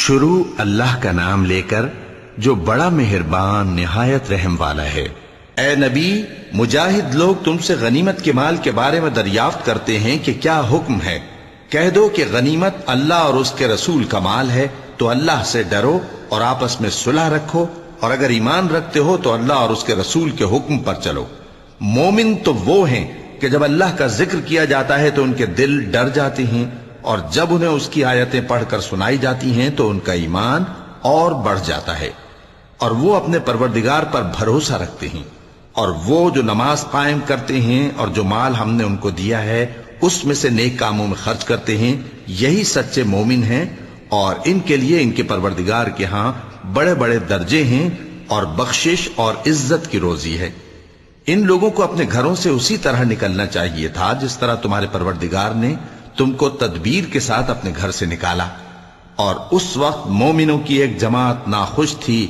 شروع اللہ کا نام لے کر جو بڑا مہربان نہایت رحم والا ہے۔ اے نبی، مجاہد لوگ تم سے غنیمت کے مال کے بارے میں دریافت کرتے ہیں کہ کیا حکم ہے۔ کہہ دو کہ غنیمت اللہ اور اس کے رسول کا مال ہے، تو اللہ سے ڈرو اور آپس میں صلح رکھو، اور اگر ایمان رکھتے ہو تو اللہ اور اس کے رسول کے حکم پر چلو۔ مومن تو وہ ہیں کہ جب اللہ کا ذکر کیا جاتا ہے تو ان کے دل ڈر جاتے ہیں، اور جب انہیں اس کی آیتیں پڑھ کر سنائی جاتی ہیں تو ان کا ایمان اور بڑھ جاتا ہے، اور وہ اپنے پروردگار پر بھروسہ رکھتے ہیں، اور وہ جو نماز قائم کرتے ہیں اور جو مال ہم نے ان کو دیا ہے اس میں سے نیک کاموں میں خرچ کرتے ہیں، یہی سچے مومن ہیں، اور ان کے لیے ان کے پروردگار کے ہاں بڑے بڑے درجے ہیں اور بخشش اور عزت کی روزی ہے۔ ان لوگوں کو اپنے گھروں سے اسی طرح نکلنا چاہیے تھا جس طرح تمہارے پروردگار نے تم کو تدبیر کے ساتھ اپنے گھر سے نکالا، اور اس وقت مومنوں کی ایک جماعت ناخوش تھی